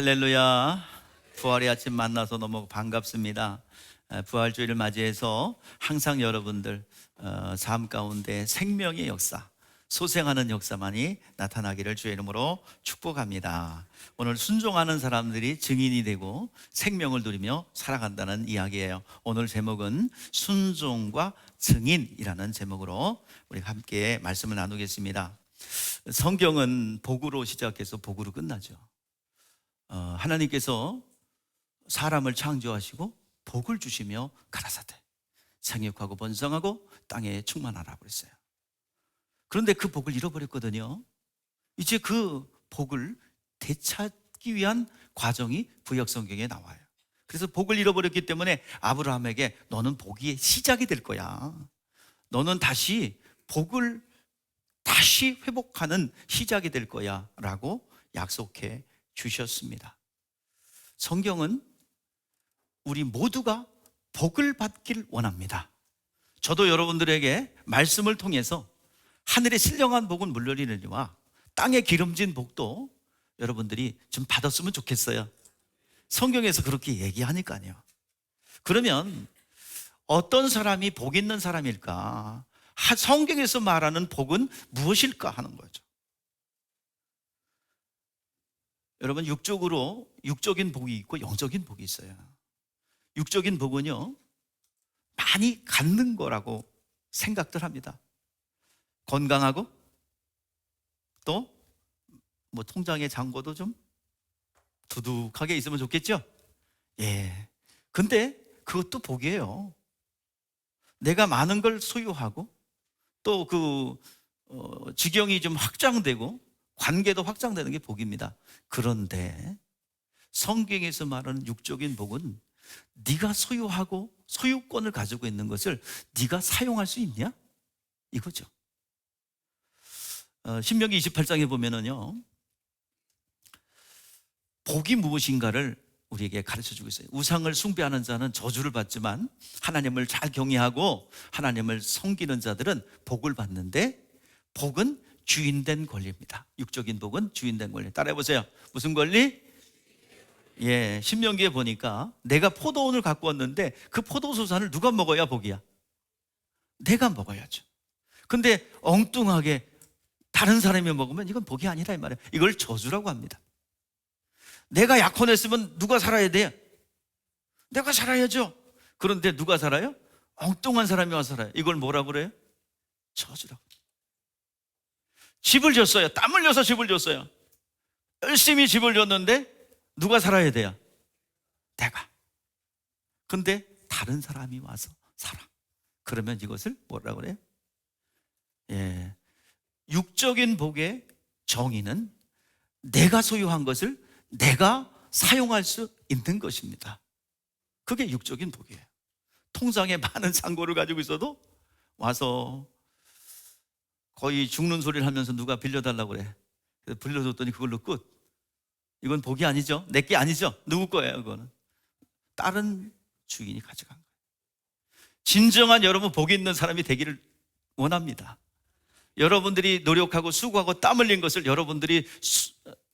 할렐루야. 부활의 아침 만나서 너무 반갑습니다. 부활주일을 맞이해서 항상 여러분들 삶 가운데 생명의 역사, 소생하는 역사만이 나타나기를 주의 이름으로 축복합니다. 오늘 순종하는 사람들이 증인이 되고 생명을 누리며 살아간다는 이야기예요. 오늘 제목은 순종과 증인이라는 제목으로 우리 함께 말씀을 나누겠습니다. 성경은 복으로 시작해서 복으로 끝나죠. 하나님께서 사람을 창조하시고 복을 주시며 가라사대 생육하고 번성하고 땅에 충만하라고 그랬어요. 그런데 그 복을 잃어버렸거든요. 이제 그 복을 되찾기 위한 과정이 구약 성경에 나와요. 그래서 복을 잃어버렸기 때문에 아브라함에게 너는 복의 시작이 될 거야. 너는 다시 복을 다시 회복하는 시작이 될 거야 라고 약속해 주셨습니다. 성경은 우리 모두가 복을 받길 원합니다. 저도 여러분들에게 말씀을 통해서 하늘의 신령한 복은 물론이니와 땅에 기름진 복도 여러분들이 좀 받았으면 좋겠어요. 성경에서 그렇게 얘기하니까요. 그러면 어떤 사람이 복 있는 사람일까? 성경에서 말하는 복은 무엇일까 하는 거죠. 여러분, 육적인 복이 있고 영적인 복이 있어요. 육적인 복은요, 많이 갖는 거라고 생각들 합니다. 건강하고 또 뭐 통장에 잔고도 좀 두둑하게 있으면 좋겠죠? 예. 근데 그것도 복이에요. 내가 많은 걸 소유하고 또 지경이 좀 확장되고 관계도 확장되는 게 복입니다. 그런데 성경에서 말하는 육적인 복은 네가 소유하고 소유권을 가지고 있는 것을 네가 사용할 수 있냐? 이거죠. 신명기 28장에 보면은요, 복이 무엇인가를 우리에게 가르쳐주고 있어요. 우상을 숭배하는 자는 저주를 받지만 하나님을 잘 경외하고 하나님을 섬기는 자들은 복을 받는데, 복은 주인된 권리입니다. 육적인 복은 주인된 권리. 따라해보세요. 무슨 권리? 예, 신명기에 보니까 내가 포도원을 갖고 왔는데 그 포도수산을 누가 먹어야 복이야? 내가 먹어야죠. 근데 엉뚱하게 다른 사람이 먹으면 이건 복이 아니라 이 말이에요. 이걸 저주라고 합니다. 내가 약혼했으면 누가 살아야 돼요? 내가 살아야죠. 그런데 누가 살아요? 엉뚱한 사람이 와서 살아요. 이걸 뭐라고 그래요? 저주라고. 집을 줬어요. 땀 흘려서 집을 줬어요. 열심히 집을 줬는데 누가 살아야 돼요? 내가. 근데 다른 사람이 와서 살아. 그러면 이것을 뭐라고 그래요? 예, 육적인 복의 정의는 내가 소유한 것을 내가 사용할 수 있는 것입니다. 그게 육적인 복이에요. 통장에 많은 잔고를 가지고 있어도 와서 거의 죽는 소리를 하면서 누가 빌려달라고 그래. 그래서 빌려줬더니 그걸로 끝. 이건 복이 아니죠. 내게 아니죠. 누구 거예요? 그거는 다른 주인이 가져간 거예요. 진정한 여러분 복이 있는 사람이 되기를 원합니다. 여러분들이 노력하고 수고하고 땀 흘린 것을 여러분들이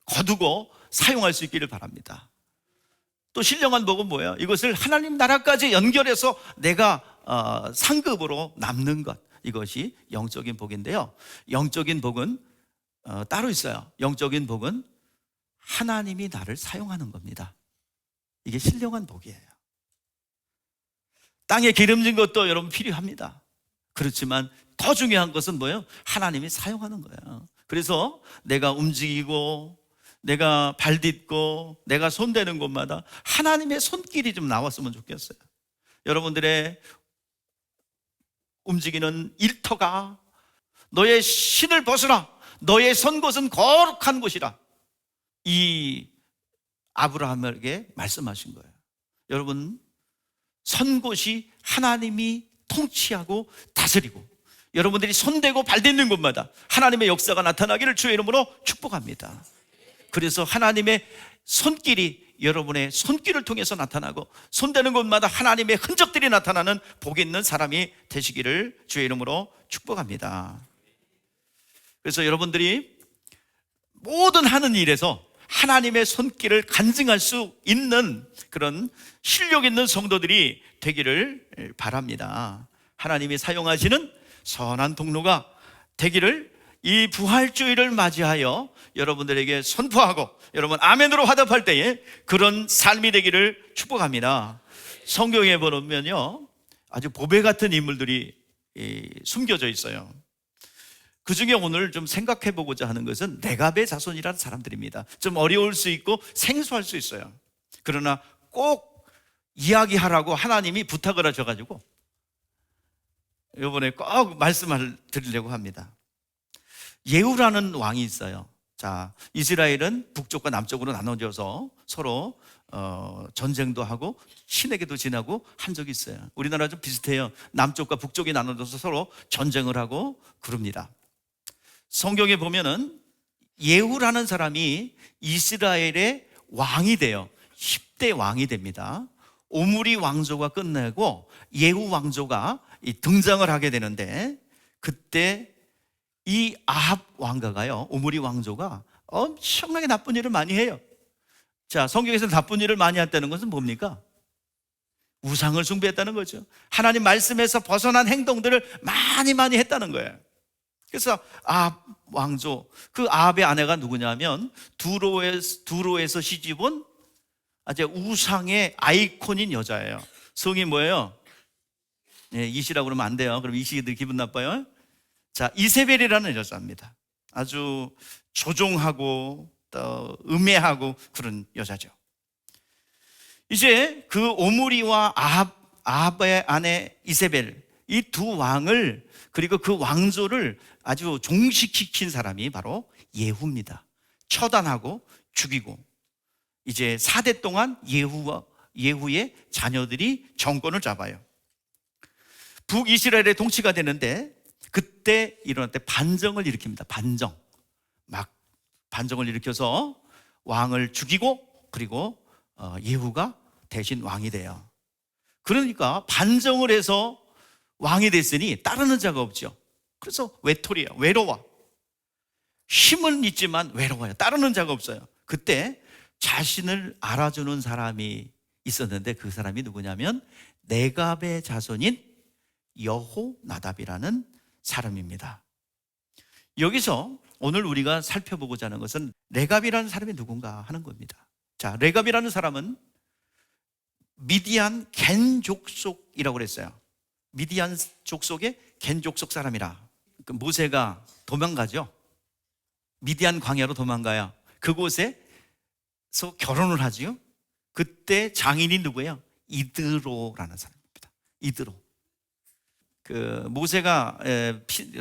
거두고 사용할 수 있기를 바랍니다. 또 신령한 복은 뭐예요? 이것을 하나님 나라까지 연결해서 내가 상급으로 남는 것, 이것이 영적인 복인데요. 영적인 복은 따로 있어요. 영적인 복은 하나님이 나를 사용하는 겁니다. 이게 신령한 복이에요. 땅에 기름진 것도 여러분 필요합니다. 그렇지만 더 중요한 것은 뭐예요? 하나님이 사용하는 거예요. 그래서 내가 움직이고 내가 발 딛고 내가 손대는 곳마다 하나님의 손길이 좀 나왔으면 좋겠어요. 여러분들의 움직이는 일터가 너의 신을 벗으라. 너의 선 곳은 거룩한 곳이라. 이 아브라함에게 말씀하신 거예요. 여러분, 선 곳이 하나님이 통치하고 다스리고 여러분들이 손대고 발딛는 곳마다 하나님의 역사가 나타나기를 주의 이름으로 축복합니다. 그래서 하나님의 손길이 여러분의 손길을 통해서 나타나고 손대는 곳마다 하나님의 흔적들이 나타나는 복 있는 사람이 되시기를 주의 이름으로 축복합니다. 그래서 여러분들이 모든 하는 일에서 하나님의 손길을 간증할 수 있는 그런 실력 있는 성도들이 되기를 바랍니다. 하나님이 사용하시는 선한 통로가 되기를 이 부활주의를 맞이하여 여러분들에게 선포하고 여러분 아멘으로 화답할 때에 그런 삶이 되기를 축복합니다. 성경에 보면요, 아주 보배 같은 인물들이 숨겨져 있어요. 그 중에 오늘 좀 생각해 보고자 하는 것은 레갑의 자손이라는 사람들입니다. 좀 어려울 수 있고 생소할 수 있어요. 그러나 꼭 이야기하라고 하나님이 부탁을 하셔가지고 이번에 꼭 말씀을 드리려고 합니다. 예후라는 왕이 있어요. 자, 이스라엘은 북쪽과 남쪽으로 나눠져서 서로 전쟁도 하고 신에게도 지나고 한 적이 있어요. 우리나라 좀 비슷해요. 남쪽과 북쪽이 나눠져서 서로 전쟁을 하고 그럽니다. 성경에 보면은 예후라는 사람이 이스라엘의 왕이 돼요. 10대 왕이 됩니다. 오므리 왕조가 끝내고 예후 왕조가 등장을 하게 되는데, 그때 이 아합 왕가가요, 오므리 왕조가 엄청나게 나쁜 일을 많이 해요. 자, 성경에서 나쁜 일을 많이 했다는 것은 뭡니까? 우상을 숭배했다는 거죠. 하나님 말씀에서 벗어난 행동들을 많이 했다는 거예요. 그래서 아합 왕조, 그 아합의 아내가 누구냐면 두로에서 시집온 아주 우상의 아이콘인 여자예요. 성이 뭐예요? 이시라고 그러면 안 돼요. 그럼 이시들 기분 나빠요. 자, 이세벨이라는 여자입니다. 아주 조종하고 또 음해하고 그런 여자죠. 이제 그 오므리와 아합의 아내 이세벨, 이 두 왕을, 그리고 그 왕조를 아주 종식시킨 사람이 바로 예후입니다. 처단하고 죽이고 이제 4대 동안 예후의 자녀들이 정권을 잡아요. 북이스라엘의 통치가 되는데, 그때 일어날 때 반정을 일으킵니다. 반정을 일으켜서 왕을 죽이고, 그리고 예후가 대신 왕이 돼요. 그러니까 반정을 해서 왕이 됐으니 따르는 자가 없죠. 그래서 외톨이에요. 외로워. 힘은 있지만 외로워요. 따르는 자가 없어요. 그때 자신을 알아주는 사람이 있었는데, 그 사람이 누구냐면 레갑의 자손인 여호나답이라는 사람입니다. 여기서 오늘 우리가 살펴보고자 하는 것은 레갑이라는 사람이 누군가 하는 겁니다. 자, 레갑이라는 사람은 미디안 겐 족속이라고 그랬어요. 미디안 족속의 겐 족속 사람이라. 그 모세가 도망가죠. 미디안 광야로 도망가요. 그곳에서 결혼을 하지요. 그때 장인이 누구예요? 이드로라는 사람입니다. 이드로. 그 모세가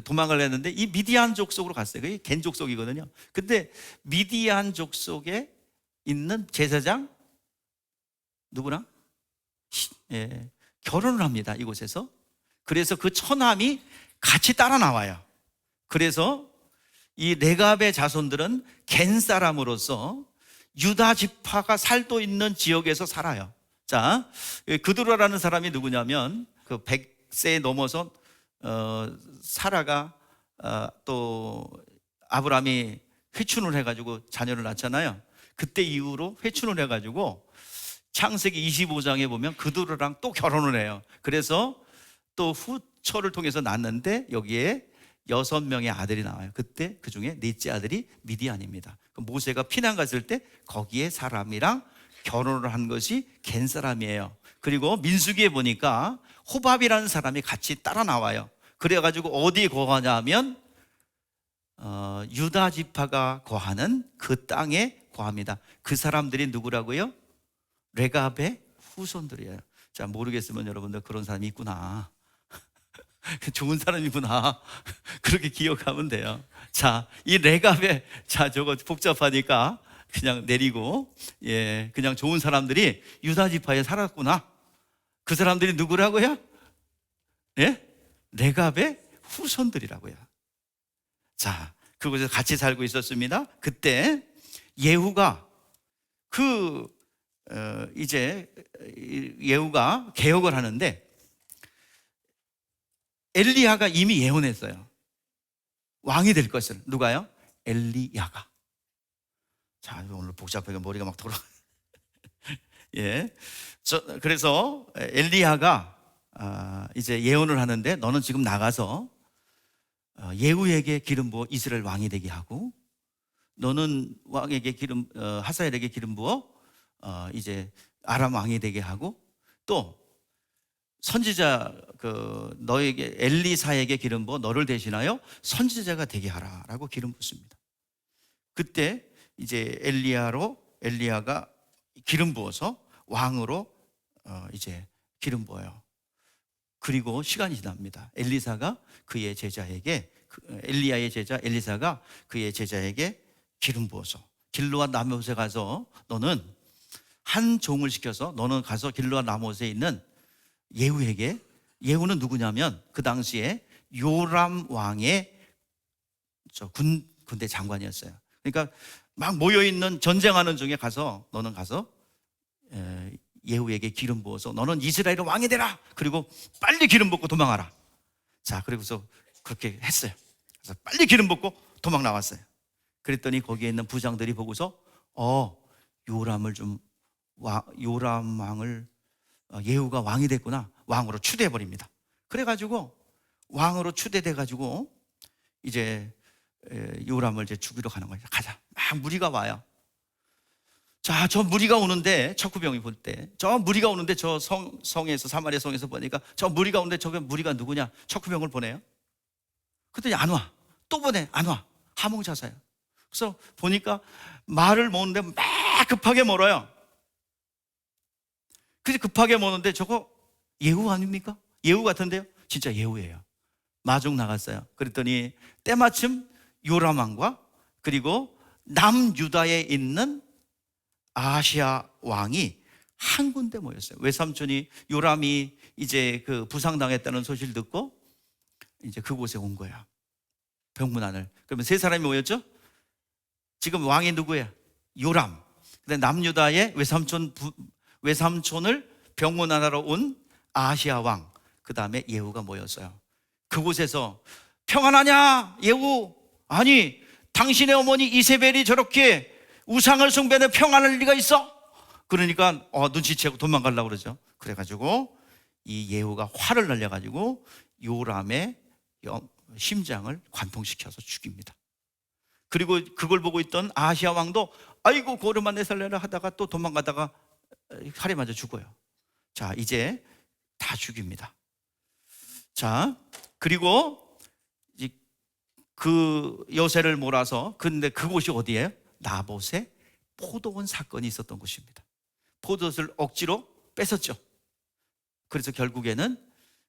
도망을 했는데 이 미디안 족속으로 갔어요. 그게 겐 족속이거든요. 근데 미디안 족속에 있는 제사장 누구랑 결혼을 합니다. 이곳에서. 그래서 그 처남이 같이 따라 나와요. 그래서 이 레갑의 자손들은 겐 사람으로서 유다 지파가 살도 있는 지역에서 살아요. 자, 그드로라는 사람이 누구냐면 그 100세 넘어서 사라가 또 아브라함이 회춘을 해가지고 자녀를 낳잖아요. 그때 이후로 회춘을 해가지고 창세기 25장에 보면 그드로랑 또 결혼을 해요. 그래서 또 후처를 통해서 낳았는데 여기에 6명의 아들이 나와요. 그때 그 중에 넷째 아들이 미디안입니다. 모세가 피난 갔을 때 거기에 사람이랑 결혼을 한 것이 겐 사람이에요. 그리고 민수기에 보니까 호밥이라는 사람이 같이 따라 나와요. 그래가지고 어디에 거하냐면 유다 지파가 거하는 그 땅에 거합니다. 그 사람들이 누구라고요? 레갑의 후손들이에요. 자, 모르겠으면 여러분들 그런 사람이 있구나. 좋은 사람이구나. 그렇게 기억하면 돼요. 자, 이 레갑의, 자, 저거 복잡하니까 그냥 내리고, 그냥 좋은 사람들이 유다 지파에 살았구나. 그 사람들이 누구라고요? 레갑의 후손들이라고요. 자, 그곳에서 같이 살고 있었습니다. 그때 예후가 이제 예후가 개혁을 하는데, 엘리야가 이미 예언했어요. 왕이 될 것을. 누가요? 엘리야가. 자, 오늘 복잡하게 머리가 막 돌아. 예. 그래서 엘리야가 이제 예언을 하는데, 너는 지금 나가서 예후에게 기름 부어 이스라엘 왕이 되게 하고, 너는 왕에게 하사엘에게 기름 부어 이제 아람 왕이 되게 하고, 또 선지자 너에게 엘리사에게 기름 부어 너를 대신하여 선지자가 되게 하라라고 기름 붓습니다. 그때 이제 엘리야가 기름 부어서 왕으로 이제 기름 부어요. 그리고 시간이 지납니다. 엘리사가 그의 제자에게, 엘리야의 제자 엘리사가 그의 제자에게 기름 부어서 길르앗 라못에 가서, 너는 한 종을 시켜서 너는 가서 길르앗 라못에 있는 예후에게, 예후는 누구냐면 그 당시에 요람 왕의 군대 장관이었어요. 그러니까 막 모여있는 전쟁하는 중에 너는 가서 예후에게 기름 부어서 너는 이스라엘의 왕이 되라. 그리고 빨리 기름 붓고 도망하라. 자, 그리고서 그렇게 했어요. 그래서 빨리 기름 붓고 도망 나왔어요. 그랬더니 거기에 있는 부장들이 보고서 요람 왕을 예후가 왕이 됐구나, 왕으로 추대해 버립니다. 그래가지고 왕으로 추대돼 가지고 이제 요람을 이제 죽이러 가는 거예요. 가자. 막 무리가 와요. 자, 저 무리가 오는데, 척후병이 볼 때 저 무리가 오는데, 저 성에서, 사마리아 성에서 보니까 저 무리가 오는데 저게 무리가 누구냐? 척후병을 보내요. 그랬더니 안 와. 또 보내. 안 와. 하몽자사예요. 그래서 보니까 말을 모으는데 막 급하게 몰아요. 그래서 급하게 모는데 저거 예후 아닙니까? 예후 같은데요? 진짜 예후예요. 마중 나갔어요. 그랬더니 때마침 요람 왕과 그리고 남유다에 있는 아시아 왕이 한 군데 모였어요. 외삼촌이 요람이 이제 부상당했다는 소식을 듣고 이제 그곳에 온 거야. 병문안을. 그러면 세 사람이 모였죠? 지금 왕이 누구예요? 요람. 근데 남유다의 외삼촌을 병문안하러 온 아시아 왕, 그 다음에 예후가 모였어요. 그곳에서 평안하냐? 예후, 아니 당신의 어머니 이세벨이 저렇게 우상을 숭배하는 평안할 리가 있어? 그러니까 눈치채고 도망가려고 그러죠. 그래가지고 이 예후가 화를 날려가지고 요람의 심장을 관통시켜서 죽입니다. 그리고 그걸 보고 있던 아시아 왕도 아이고 고르만 내살려라 하다가 또 도망가다가 칼에 맞아 죽어요. 자, 이제 다 죽입니다. 자, 그리고 그 여세를 몰아서, 근데 그곳이 어디예요? 나봇의 포도원 사건이 있었던 곳입니다. 포도원을 억지로 뺏었죠. 그래서 결국에는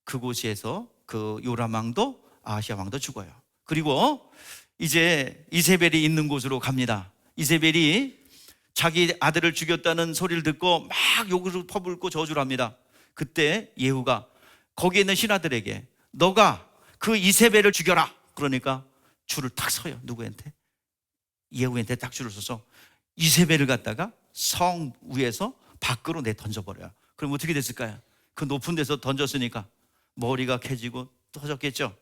그곳에서 그 요람 왕도 아시아 왕도 죽어요. 그리고 이제 이세벨이 있는 곳으로 갑니다. 이세벨이 자기 아들을 죽였다는 소리를 듣고 막 욕을 퍼붓고 저주를 합니다. 그때 예후가 거기에 있는 신하들에게 너가 그 이세벨을 죽여라. 그러니까 줄을 탁 서요. 누구한테? 예후한테 딱 줄을 서서 이세벨을 갖다가 성 위에서 밖으로 던져버려요. 그럼 어떻게 됐을까요? 그 높은 데서 던졌으니까 머리가 캐지고 터졌겠죠.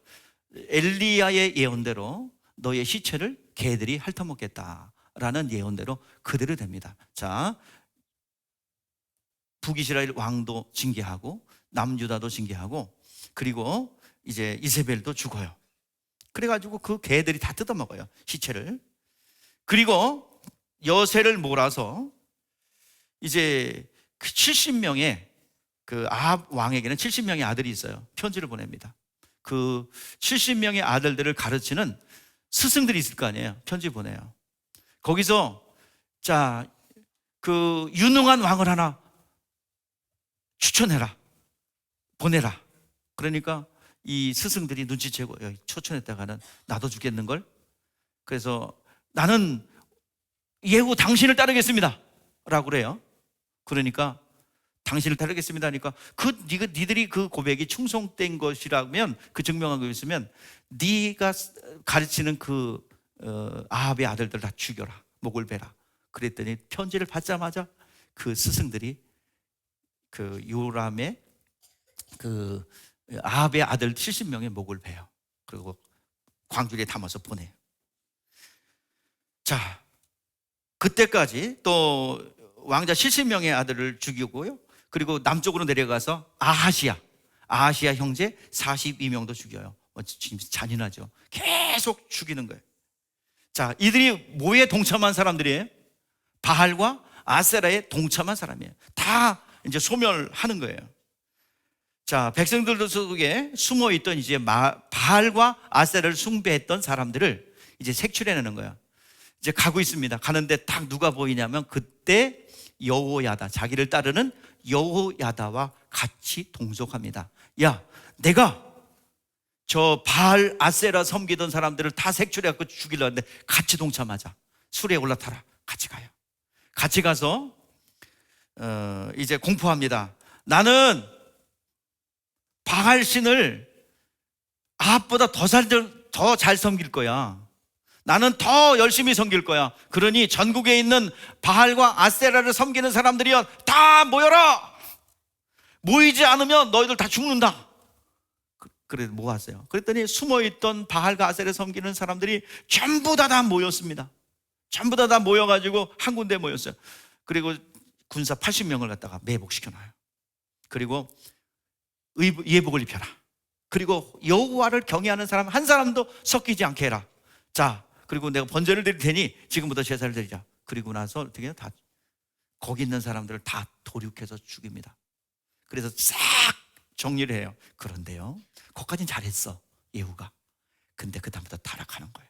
엘리야의 예언대로 너의 시체를 개들이 핥아먹겠다라는 예언대로 그대로 됩니다. 자, 북이스라엘 왕도 징계하고 남유다도 징계하고 그리고 이제 이세벨도 죽어요. 그래가지고 그 개들이 다 뜯어먹어요, 시체를. 그리고 여세를 몰아서 이제 그 70명의 그 아합 왕에게는 70명의 아들이 있어요. 편지를 보냅니다. 그 70명의 아들들을 가르치는 스승들이 있을 거 아니에요. 편지 보내요. 거기서 자, 그 유능한 왕을 하나 추천해라, 보내라. 그러니까 이 스승들이 눈치채고 추천했다가는 나도 죽겠는걸. 그래서 나는 예후 당신을 따르겠습니다 라고 그래요. 그러니까 당신을 따르겠습니다 하니까 니들이 그 고백이 충성된 것이라면, 그 증명한 거 있으면 네가 가르치는 그 아합의 아들들 다 죽여라, 목을 베라. 그랬더니 편지를 받자마자 그 스승들이 그 요람의 그 아합의 아들 70명의 목을 베요. 그리고 광주리에 담아서 보내요. 자, 그때까지 또 왕자 70명의 아들을 죽이고요. 그리고 남쪽으로 내려가서 아하시아 형제 42명도 죽여요. 지금 잔인하죠. 계속 죽이는 거예요. 자, 이들이 뭐에 동참한 사람들이에요? 바알과 아세라에 동참한 사람이에요. 다 이제 소멸하는 거예요. 자, 백성들 속에 숨어있던 이제 바알과 아세라를 숭배했던 사람들을 이제 색출해내는 거예요. 이제 가고 있습니다. 가는데 딱 누가 보이냐면 그때 여호야다, 자기를 따르는 여호야다와 같이 동족합니다. 야, 내가 저 바알 아세라 섬기던 사람들을 다 색출해갖고 죽이려고 하는데 같이 동참하자. 수레에 올라타라. 같이 가요. 같이 가서 이제 공포합니다. 나는 바알 신을 아합보다 더 잘 섬길 거야. 나는 더 열심히 섬길 거야. 그러니 전국에 있는 바알과 아세라를 섬기는 사람들이여 다 모여라. 모이지 않으면 너희들 다 죽는다. 그래서 뭐 하세요? 그랬더니 숨어있던 바알과 아세라를 섬기는 사람들이 전부 다 모였습니다. 전부 다 모여가지고 한 군데 모였어요. 그리고 군사 80명을 갖다가 매복시켜놔요. 그리고 예복을 입혀라. 그리고 여호와를 경외하는 사람 한 사람도 섞이지 않게 해라. 자, 그리고 내가 번제를 드릴 테니 지금부터 제사를 드리자. 그리고 나서 어떻게 해요? 다 거기 있는 사람들을 다 도륙해서 죽입니다. 그래서 싹 정리를 해요. 그런데요, 거기까지는 잘했어, 예후가. 근데 그 다음부터 타락하는 거예요.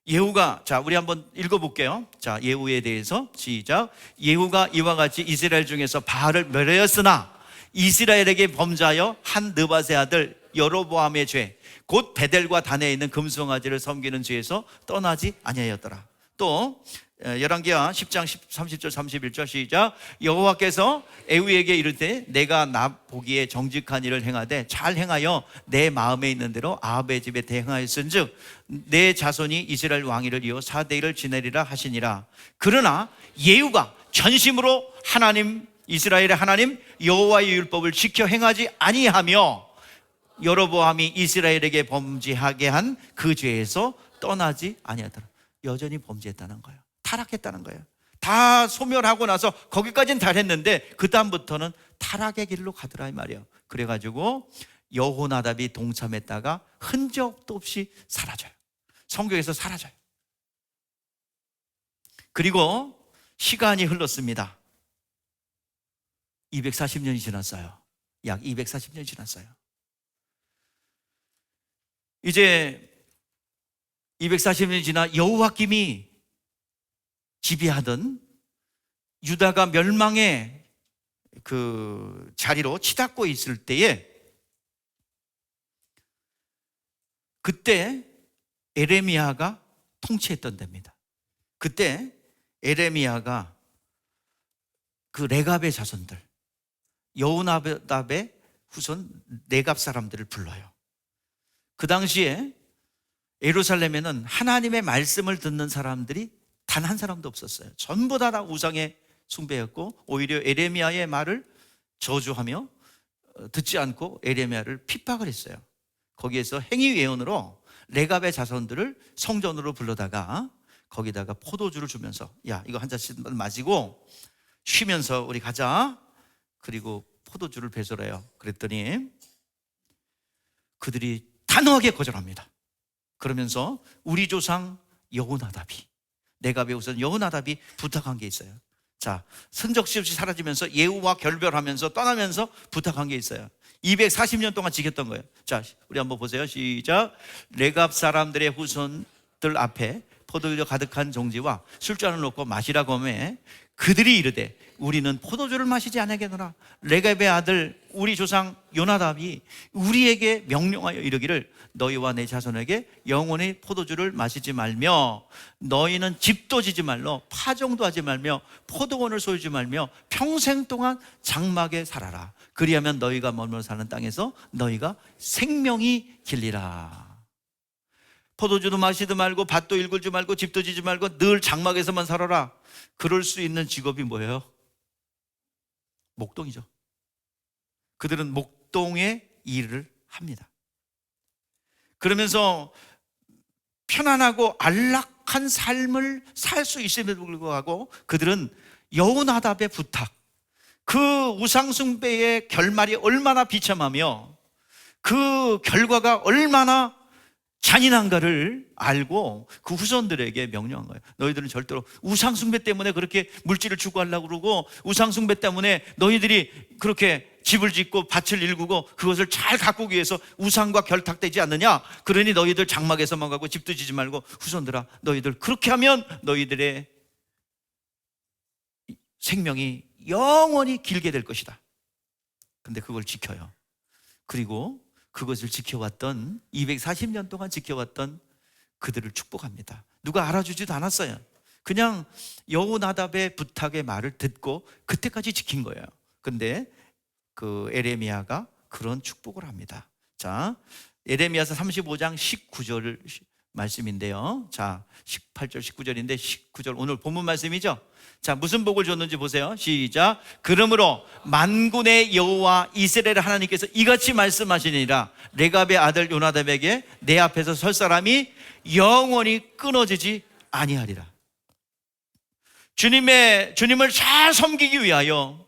예후가, 자, 우리 한번 읽어볼게요. 자, 예후에 대해서 시작. 예후가 이와 같이 이스라엘 중에서 바알을 멸하였으나 이스라엘에게 범죄하여 한 느밧의 아들 여로보암의 죄, 곧 베델과 단에 있는 금송아지를 섬기는 죄에서 떠나지 아니하였더라. 또 열왕기하 10장 30절 31절 시작. 여호와께서 에후에게 이르되 내가 나 보기에 정직한 일을 행하되 잘 행하여 내 마음에 있는 대로 아합의 집에 대행하였은즉 내 자손이 이스라엘 왕위를 이어 4대를 지내리라 하시니라. 그러나 예후가 전심으로 하나님, 이스라엘의 하나님 여호와의 율법을 지켜 행하지 아니하며 여로보암이 이스라엘에게 범죄하게 한 그 죄에서 떠나지 아니하더라. 여전히 범죄했다는 거예요. 타락했다는 거예요. 다 소멸하고 나서 거기까지는 잘했는데 그 다음부터는 타락의 길로 가더라 이 말이에요. 그래가지고 여호나답이 동참했다가 흔적도 없이 사라져요. 성경에서 사라져요. 그리고 시간이 흘렀습니다. 240년이 지났어요. 약 240년이 지났어요. 이제 240년이 지나 여호와김이 지배하던 유다가 멸망의 그 자리로 치닫고 있을 때에 그때 에레미야가 통치했던 데입니다. 그때 에레미야가 그 레갑의 자손들, 여호나답의 후손 레갑 사람들을 불러요. 그 당시에 예루살렘에는 하나님의 말씀을 듣는 사람들이 단 한 사람도 없었어요. 전부 다 우상의 숭배였고 오히려 에레미야의 말을 저주하며 듣지 않고 에레미야를 핍박을 했어요. 거기에서 행위 예언으로 레갑의 자손들을 성전으로 불러다가 거기다가 포도주를 주면서 야, 이거 한 잔씩 마시고 쉬면서 우리 가자. 그리고 포도주를 배설해요. 그랬더니 그들이 단호하게 거절합니다. 그러면서 우리 조상 여호나답이, 레갑의 후손 여호나답이 부탁한 게 있어요. 자, 흔적시 없이 사라지면서 예후와 결별하면서 떠나면서 부탁한 게 있어요. 240년 동안 지켰던 거예요. 자, 우리 한번 보세요. 시작. 레갑 사람들의 후손들 앞에 포도주 가득한 종지와 술잔을 놓고 마시라고 하매 그들이 이르되 우리는 포도주를 마시지 아니하겠노라. 레갑의 아들 우리 조상 요나답이 우리에게 명령하여 이르기를 너희와 내 자손에게 영원히 포도주를 마시지 말며 너희는 집도 지지 말며 파종도 하지 말며 포도원을 소유지 말며 평생 동안 장막에 살아라. 그리하면 너희가 머물러 사는 땅에서 너희가 생명이 길리라. 포도주도 마시지 말고 밭도 일굴지 말고 집도 지지 말고 늘 장막에서만 살아라. 그럴 수 있는 직업이 뭐예요? 목동이죠. 그들은 목동의 일을 합니다. 그러면서 편안하고 정확한 삶을 살 수 있음에도 불구하고 그들은 여호나답의 부탁, 그 우상숭배의 결말이 얼마나 비참하며 그 결과가 얼마나 잔인한가를 알고 그 후손들에게 명령한 거예요. 너희들은 절대로 우상숭배 때문에 그렇게 물질을 추구하려고 그러고, 우상숭배 때문에 너희들이 그렇게 집을 짓고 밭을 일구고 그것을 잘 가꾸기 위해서 우상과 결탁되지 않느냐? 그러니 너희들 장막에서만 가고 집도 지지 말고, 후손들아, 너희들 그렇게 하면 너희들의 생명이 영원히 길게 될 것이다. 근데 그걸 지켜요. 그리고 그것을 지켜왔던, 240년 동안 지켜왔던 그들을 축복합니다. 누가 알아주지도 않았어요. 그냥 여호나답의 부탁의 말을 듣고 그때까지 지킨 거예요. 근데 그 에레미야가 그런 축복을 합니다. 자, 에레미야서 35장 19절 말씀인데요. 자, 18절 19절인데 19절 오늘 본문 말씀이죠. 자, 무슨 복을 줬는지 보세요. 시작. 그러므로 만군의 여호와 이스라엘 하나님께서 이같이 말씀하시니라. 레갑의 아들 요나답에게 내 앞에서 설 사람이 영원히 끊어지지 아니하리라. 주님을 잘 섬기기 위하여,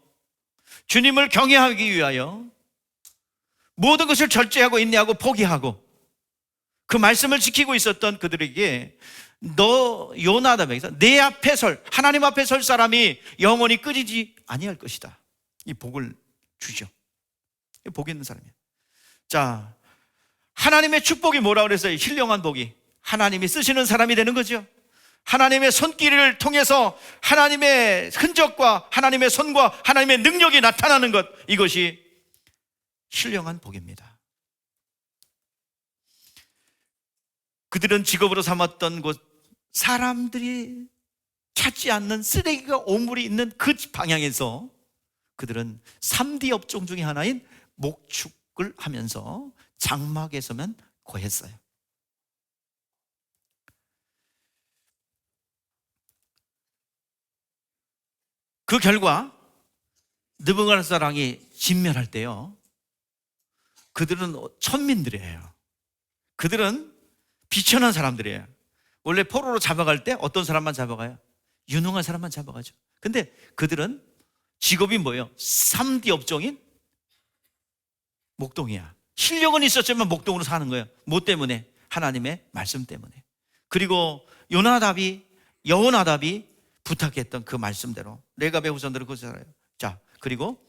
주님을 경외하기 위하여 모든 것을 절제하고 인내하고 포기하고 그 말씀을 지키고 있었던 그들에게 너 요나답에게서 내 앞에 하나님 앞에 설 사람이 영원히 끊이지 아니할 것이다. 이 복을 주죠. 이 복 있는 사람이에요. 자, 하나님의 축복이 뭐라고 그랬어요? 신령한 복이 하나님이 쓰시는 사람이 되는 거죠. 하나님의 손길을 통해서 하나님의 흔적과 하나님의 손과 하나님의 능력이 나타나는 것, 이것이 신령한 복입니다. 그들은 직업으로 삼았던 곳, 사람들이 찾지 않는 쓰레기가 오물이 있는 그 방향에서 그들은 3D 업종 중에 하나인 목축을 하면서 장막에서만 거했어요. 그 결과 느부갓네살왕이 진멸할 때요, 그들은 천민들이에요. 그들은 비천한 사람들이에요. 원래 포로로 잡아갈 때 어떤 사람만 잡아가요? 유능한 사람만 잡아가죠. 근데 그들은 직업이 뭐예요? 3D 업종인 목동이야. 실력은 있었지만 목동으로 사는 거예요. 뭐 때문에? 하나님의 말씀 때문에. 그리고 여호나답이 부탁했던 그 말씀대로 레갑의 후손들은 그것을 알아요. 자, 그리고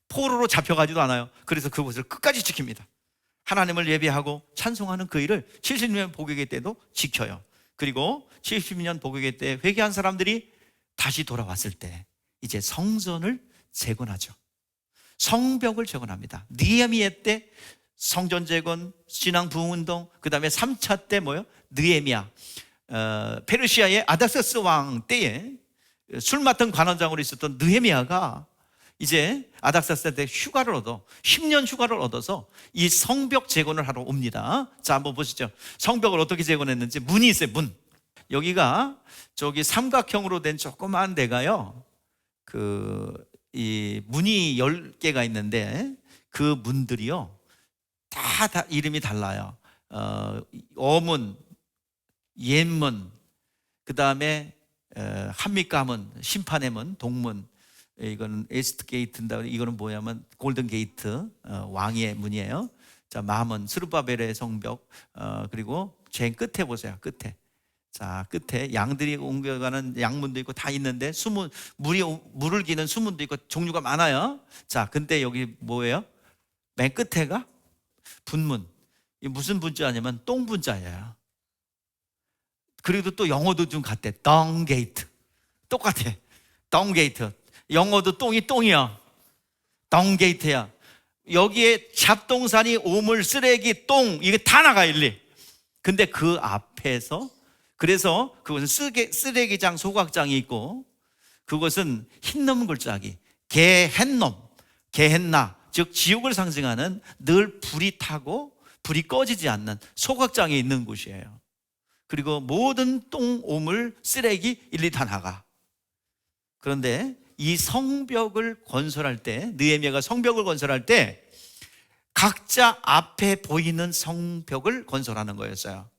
포로로 잡혀가지도 않아요. 그래서 그것을 끝까지 지킵니다. 하나님을 예배하고 찬송하는 그 일을 70년 복역의 때도 지켜요. 그리고 70년 복역의 때 회개한 사람들이 다시 돌아왔을 때 이제 성전을 재건하죠. 성벽을 재건합니다. 느헤미야 때 성전 재건, 신앙 부흥운동, 그 다음에 3차 때 뭐요? 느헤미야, 페르시아의 아닥사스 왕 때에 술 맡은 관원장으로 있었던 느헤미야가 이제 아닥사스 때 휴가를 얻어 10년 휴가를 얻어서 이 성벽 재건을 하러 옵니다. 자, 한번 보시죠. 성벽을 어떻게 재건했는지. 문이 있어요. 문. 여기가 저기 삼각형으로 된 조그만 데가요, 이 문이 10개가 있는데 그 문들이요 다 이름이 달라요. 어문, 옛문, 그 다음에 한미가문, 심판의 문, 동문, 이거는 에스트 게이트인다. 이거는 뭐냐면 골든 게이트, 왕의 문이에요. 자, 마문, 스룹바벨의 성벽, 그리고 제일 끝에 보세요. 끝에. 자, 끝에 양들이 옮겨가는 양문도 있고 다 있는데 물을 기는 수문도 있고 종류가 많아요. 자, 근데 여기 뭐예요? 맨 끝에가 분문. 이 무슨 분자냐면 똥 분자예요. 그리고 또 영어도 좀 같대. 덩 게이트. 똑같아. 덩 게이트. 영어도 똥이 똥이야. 덩 게이트야. 여기에 잡동사니, 오물, 쓰레기, 똥, 이게 다 나가, 일리. 근데 그 앞에서, 그래서 그것은 쓰레기장, 소각장이 있고, 그것은 흰놈 글자기, 게헨놈, 게헨나, 즉 지옥을 상징하는 늘 불이 타고 불이 꺼지지 않는 소각장이 있는 곳이에요. 그리고 모든 똥, 오물, 쓰레기 일일이 다 나가. 그런데 이 성벽을 건설할 때, 느헤미야가 성벽을 건설할 때 각자 앞에 보이는 성벽을 건설하는 거였어요.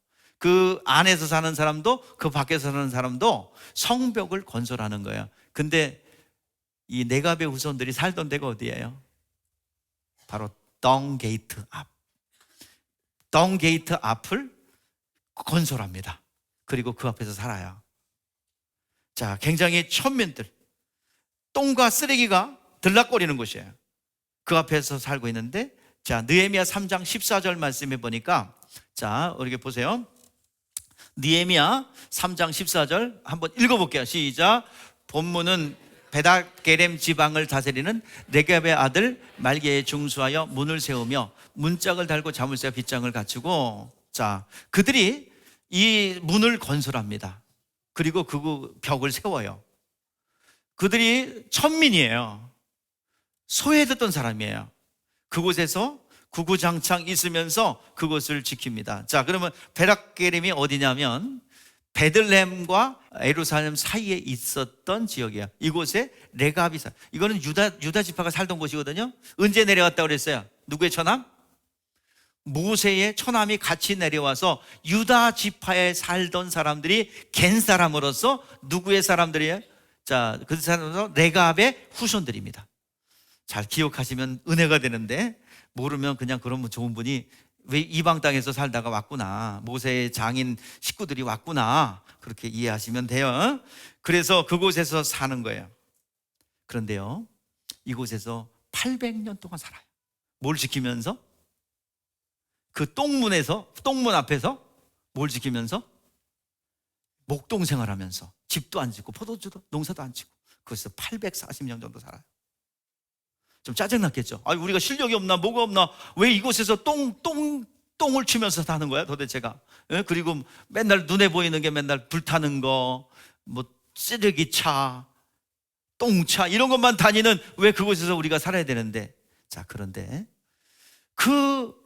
그 안에서 사는 사람도 그 밖에서 사는 사람도 성벽을 건설하는 거예요. 근데 이 네갑의 후손들이 살던 데가 어디예요? 바로 덩 게이트 앞. 덩 게이트 앞을 건설합니다. 그리고 그 앞에서 살아요. 자, 굉장히 천민들, 똥과 쓰레기가 들락거리는 곳이에요. 그 앞에서 살고 있는데, 자, 느헤미야 3장 14절 말씀해 보니까, 자, 이렇게 보세요. 느헤미야 3장 14절 한번 읽어볼게요. 시작. 본문은 베다게렘 지방을 다스리는 네갑의 아들 말게에 중수하여 문을 세우며 문짝을 달고 자물쇠와 빗장을 갖추고, 자, 그들이 이 문을 건설합니다. 그리고 그 벽을 세워요. 그들이 천민이에요. 소외됐던 사람이에요. 그곳에서 구구장창 있으면서 그곳을 지킵니다. 자, 그러면 베다게렘이 어디냐면 베들레헴과 예루살렘 사이에 있었던 지역이에요. 이곳에 레갑이 이거는 유다 지파가 살던 곳이거든요. 언제 내려왔다고 그랬어요? 누구의 처남? 모세의 처남이 같이 내려와서 유다 지파에 살던 사람들이 갠 사람으로서 누구의 사람들이에요? 자, 그 사람으로서 레갑의 후손들입니다. 잘 기억하시면 은혜가 되는데, 모르면 그냥 그러면 좋은 분이 왜 이방 땅에서 살다가 왔구나, 모세의 장인 식구들이 왔구나, 그렇게 이해하시면 돼요. 그래서 그곳에서 사는 거예요. 그런데요, 이곳에서 800년 동안 살아요. 뭘 지키면서? 그 똥문 앞에서 뭘 지키면서? 목동 생활하면서 집도 안 짓고 포도주도 농사도 안 짓고 그것에서 840년 정도 살아요. 좀 짜증났겠죠. 아, 우리가 실력이 없나 뭐가 없나, 왜 이곳에서 똥을 치면서 사는 거야 도대체가? 예? 그리고 맨날 눈에 보이는 게 맨날 불타는 거, 뭐 쓰레기차, 똥차 이런 것만 다니는 왜 그곳에서 우리가 살아야 되는데. 자, 그런데 그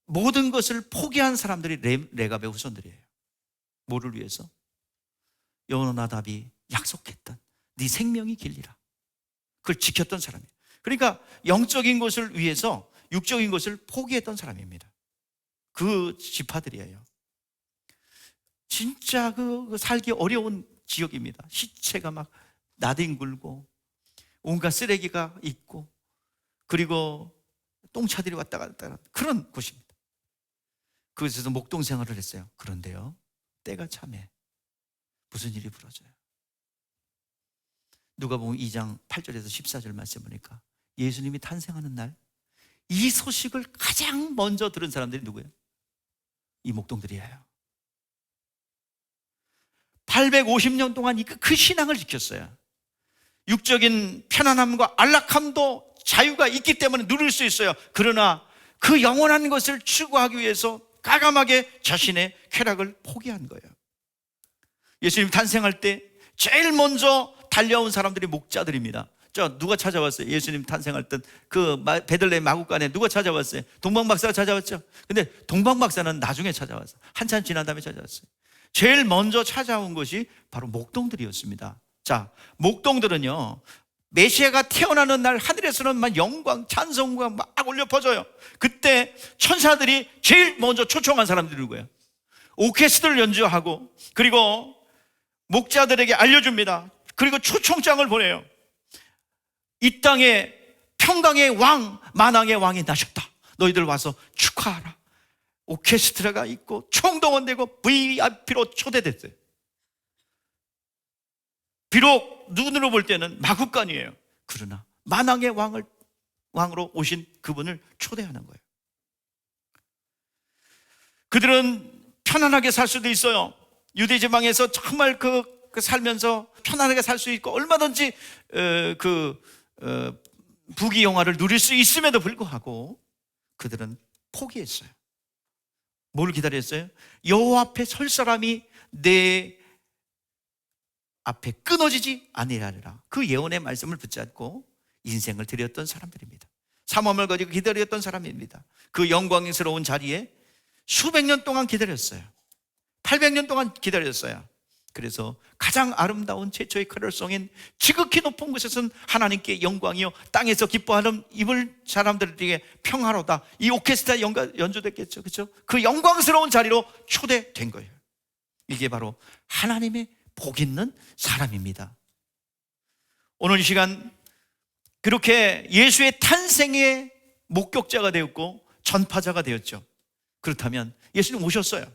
모든 것을 포기한 사람들이 레갑의 후손들이에요. 뭐를 위해서? 여호나답이 약속했던 네 생명이 길리라, 그걸 지켰던 사람이에요. 그러니까 영적인 것을 위해서 육적인 것을 포기했던 사람입니다. 그 지파들이에요. 진짜 그 살기 어려운 지역입니다. 시체가 막 나뒹굴고 온갖 쓰레기가 있고, 그리고 똥차들이 왔다 갔다 하는 그런 곳입니다. 그곳에서 목동 생활을 했어요. 그런데요, 때가 참해 무슨 일이 벌어져요? 누가복음 2장 8절에서 14절 말씀 보니까 예수님이 탄생하는 날, 이 소식을 가장 먼저 들은 사람들이 누구예요? 이 목동들이에요. 850년 동안 그 신앙을 지켰어요. 육적인 편안함과 안락함도 자유가 있기 때문에 누릴 수 있어요. 그러나 그 영원한 것을 추구하기 위해서 과감하게 자신의 쾌락을 포기한 거예요. 예수님 탄생할 때 제일 먼저 달려온 사람들이 목자들입니다. 저 누가 찾아왔어요? 예수님 탄생할 때 그 베들레헴 마구간에 누가 찾아왔어요? 동방박사가 찾아왔죠. 근데 동방박사는 나중에 찾아왔어요. 한참 지난 다음에 찾아왔어요. 제일 먼저 찾아온 것이 바로 목동들이었습니다. 자, 목동들은요, 메시아가 태어나는 날 하늘에서는 막 영광, 찬송과 막 울려 퍼져요. 그때 천사들이 제일 먼저 초청한 사람들이 누구예요? 오케스트라를 연주하고, 그리고 목자들에게 알려줍니다. 그리고 초청장을 보내요. 이 땅에 평강의 왕, 만왕의 왕이 나셨다. 너희들 와서 축하하라. 오케스트라가 있고 총동원되고 VIP로 초대됐어요. 비록 눈으로 볼 때는 마구간이에요. 그러나 만왕의 왕으로 오신 그분을 초대하는 거예요. 그들은 편안하게 살 수도 있어요. 유대 지방에서 정말 그 살면서 편안하게 살 수 있고 얼마든지 부귀영화를 누릴 수 있음에도 불구하고 그들은 포기했어요. 뭘 기다렸어요? 여호와 앞에 설 사람이 내 앞에 끊어지지 아니하리라. 그 예언의 말씀을 붙잡고 인생을 드렸던 사람들입니다. 사모함을 가지고 기다렸던 사람입니다. 그 영광스러운 자리에 수백 년 동안 기다렸어요. 800년 동안 기다렸어요. 그래서 가장 아름다운 최초의 캐럴송인 지극히 높은 곳에서는 하나님께 영광이요 땅에서 기뻐하는 입을 사람들에게 평화로다. 이 오케스트라 연주됐겠죠, 그렇죠? 그 영광스러운 자리로 초대된 거예요. 이게 바로 하나님의 복 있는 사람입니다. 오늘 이 시간 그렇게 예수의 탄생의 목격자가 되었고 전파자가 되었죠. 그렇다면 예수님 오셨어요.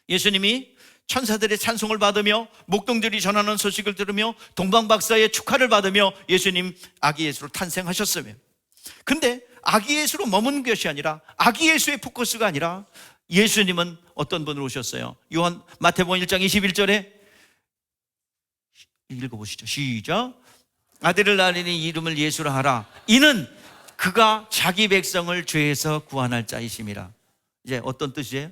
예수님이 천사들의 찬송을 받으며 목동들이 전하는 소식을 들으며 동방박사의 축하를 받으며 예수님 아기 예수로 탄생하셨으며, 근데 아기 예수로 머문 것이 아니라, 아기 예수의 포커스가 아니라 예수님은 어떤 분으로 오셨어요? 마태복음 1장 21절에 읽어보시죠. 시작. 아들을 낳으니 이름을 예수라 하라. 이는 그가 자기 백성을 죄에서 구원할 자이심이라. 이제 어떤 뜻이에요?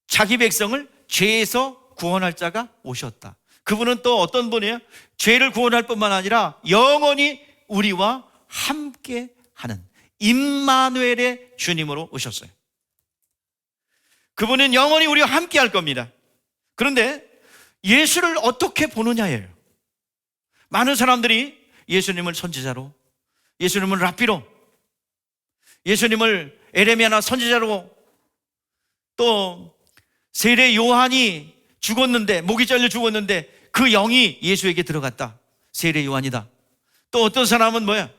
자기 백성을 죄에서 구원할 자가 오셨다. 그분은 또 어떤 분이에요? 죄를 구원할 뿐만 아니라 영원히 우리와 함께 하는 임마누엘의 주님으로 오셨어요. 그분은 영원히 우리와 함께 할 겁니다. 그런데 예수를 어떻게 보느냐예요. 많은 사람들이 예수님을 선지자로, 예수님을 랍비로, 예수님을 에레미야나 선지자로, 또 세례 요한이 죽었는데, 목이 잘려 죽었는데 그 영이 예수에게 들어갔다. 세례 요한이다. 또 어떤 사람은 뭐야?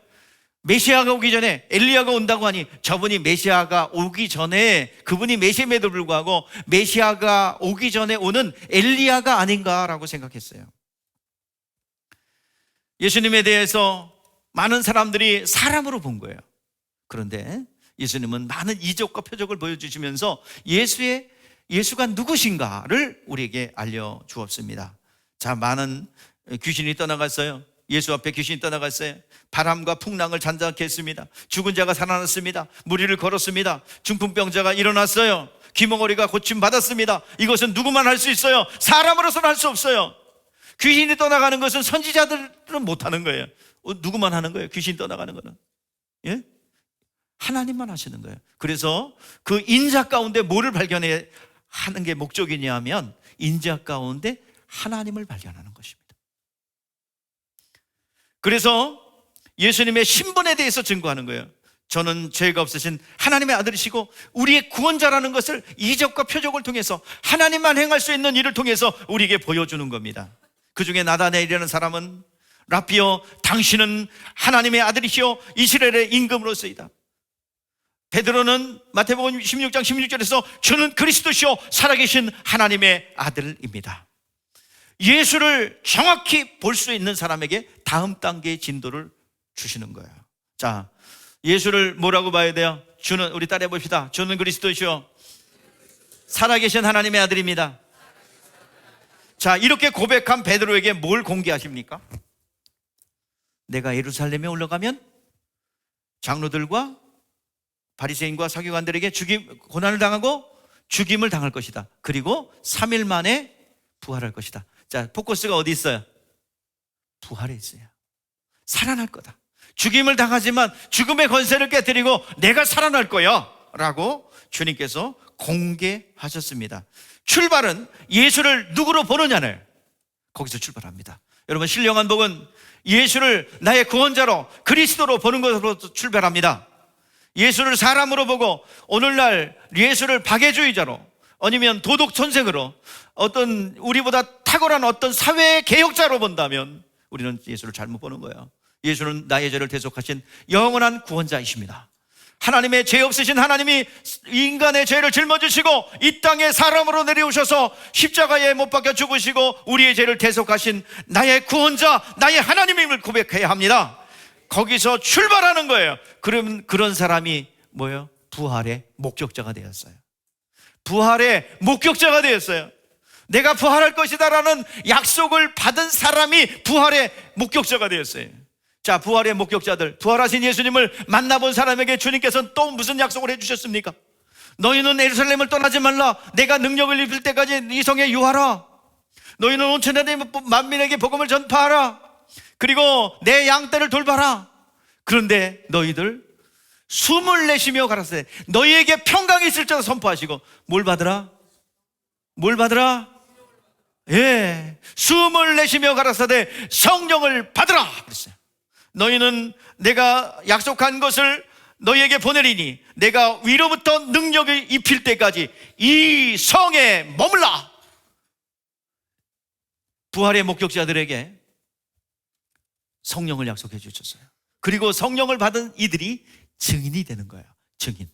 메시아가 오기 전에 엘리야가 온다고 하니 저분이 메시아가 오기 전에, 그분이 메시아임에도 불구하고 메시아가 오기 전에 오는 엘리야가 아닌가라고 생각했어요. 예수님에 대해서 많은 사람들이 사람으로 본 거예요. 그런데 예수님은 많은 이적과 표적을 보여주시면서 예수가 누구신가를 우리에게 알려주었습니다. 자, 많은 귀신이 떠나갔어요. 예수 앞에 귀신이 떠나갔어요. 바람과 풍랑을 잔잔케 했습니다. 죽은 자가 살아났습니다. 무리를 걸었습니다. 중풍병자가 일어났어요. 귀머거리가 고침받았습니다. 이것은 누구만 할 수 있어요. 사람으로서는 할 수 없어요. 귀신이 떠나가는 것은 선지자들은 못하는 거예요. 누구만 하는 거예요? 귀신 떠나가는 거는, 예? 하나님만 하시는 거예요. 그래서 그 인자 가운데 뭐를 발견해 하는 게 목적이냐 하면, 인자 가운데 하나님을 발견하는 것입니다. 그래서 예수님의 신분에 대해서 증거하는 거예요. 저는 죄가 없으신 하나님의 아들이시고 우리의 구원자라는 것을 이적과 표적을 통해서, 하나님만 행할 수 있는 일을 통해서 우리에게 보여주는 겁니다. 그 중에 나다나엘이라는 사람은, 랍비여 당신은 하나님의 아들이시오 이스라엘의 임금으로서이다. 베드로는 마태복음 16장 16절에서 주는 그리스도시오 살아계신 하나님의 아들입니다. 예수를 정확히 볼 수 있는 사람에게 다음 단계의 진도를 주시는 거예요. 자, 예수를 뭐라고 봐야 돼요? 주는, 우리 따라해 봅시다. 주는 그리스도시오 살아계신 하나님의 아들입니다. 자, 이렇게 고백한 베드로에게 뭘 공개하십니까? 내가 예루살렘에 올라가면 장로들과 바리새인과 서기관들에게 고난을 당하고 죽임을 당할 것이다. 그리고 3일 만에 부활할 것이다. 자, 포커스가 어디 있어요? 부활에 있어요. 살아날 거다. 죽임을 당하지만 죽음의 권세를 깨뜨리고 내가 살아날 거야 라고 주님께서 공개하셨습니다. 출발은 예수를 누구로 보느냐를, 거기서 출발합니다. 여러분, 신령한 복은 예수를 나의 구원자로, 그리스도로 보는 것으로 출발합니다. 예수를 사람으로 보고 오늘날 예수를 박애주의자로, 아니면 도덕 선생으로, 어떤 우리보다 탁월한 어떤 사회 개혁자로 본다면 우리는 예수를 잘못 보는 거예요. 예수는 나의 죄를 대속하신 영원한 구원자이십니다. 하나님의 죄 없으신 하나님이 인간의 죄를 짊어지시고 이 땅에 사람으로 내려오셔서 십자가에 못 박혀 죽으시고 우리의 죄를 대속하신 나의 구원자, 나의 하나님임을 고백해야 합니다. 거기서 출발하는 거예요. 그러면 그런 사람이 뭐예요? 부활의 목격자가 되었어요. 부활의 목격자가 되었어요. 내가 부활할 것이다라는 약속을 받은 사람이 부활의 목격자가 되었어요. 자, 부활의 목격자들, 부활하신 예수님을 만나본 사람에게 주님께서는 또 무슨 약속을 해주셨습니까? 너희는 예루살렘을 떠나지 말라. 내가 능력을 입을 때까지 이 성에 유하라. 너희는 온 천하의 만민에게 복음을 전파하라. 그리고 내 양떼를 돌봐라. 그런데 너희들 숨을 내쉬며 가라사대 너희에게 평강이 있을지라 선포하시고 뭘 받으라? 뭘 받으라? 숨을 내쉬며 가라사대 성령을 받으라 그랬어요. 너희는 내가 약속한 것을 너희에게 보내리니 내가 위로부터 능력을 입힐 때까지 이 성에 머물라. 부활의 목격자들에게 성령을 약속해 주셨어요. 그리고 성령을 받은 이들이 증인이 되는 거예요. 증인.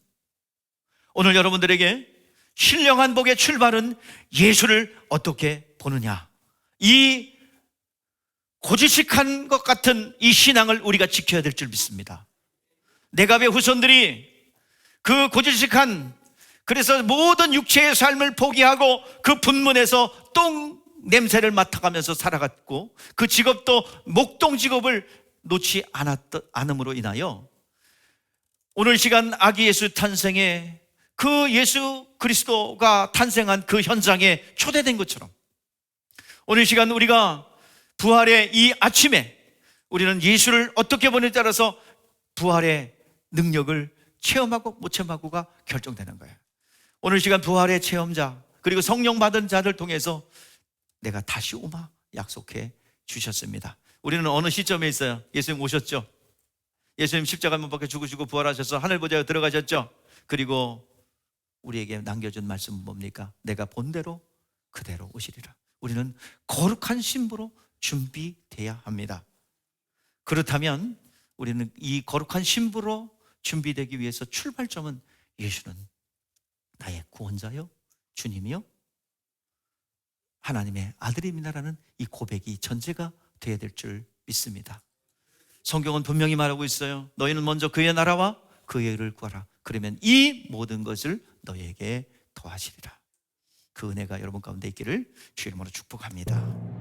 오늘 여러분들에게 신령한 복의 출발은 예수를 어떻게 보느냐, 이 고지식한 것 같은 이 신앙을 우리가 지켜야 될 줄 믿습니다. 네갑의 후손들이 그 고지식한, 그래서 모든 육체의 삶을 포기하고 그 분문에서 똥 냄새를 맡아가면서 살아갔고, 그 직업도 목동 직업을 놓지 않음으로 인하여 오늘 시간 아기 예수 탄생에 그 예수 그리스도가 탄생한 그 현장에 초대된 것처럼, 오늘 시간 우리가 부활의 이 아침에 우리는 예수를 어떻게 보느냐에 따라서 부활의 능력을 체험하고 못 체험하고가 결정되는 거예요. 오늘 시간 부활의 체험자, 그리고 성령 받은 자들 통해서 내가 다시 오마 약속해 주셨습니다. 우리는 어느 시점에 있어요? 예수님 오셨죠? 예수님 십자가 못 박혀 죽으시고 부활하셔서 하늘 보좌에 들어가셨죠? 그리고 우리에게 남겨준 말씀은 뭡니까? 내가 본대로 그대로 오시리라. 우리는 거룩한 신부로 준비돼야 합니다. 그렇다면 우리는 이 거룩한 신부로 준비되기 위해서 출발점은 예수는 나의 구원자요, 주님이요, 하나님의 아들입니다라는 이 고백이 전제가 되어야 될 줄 믿습니다. 성경은 분명히 말하고 있어요. 너희는 먼저 그의 나라와 그의 의를 구하라. 그러면 이 모든 것을 너희에게 더하시리라. 그 은혜가 여러분 가운데 있기를 주의 이름으로 축복합니다.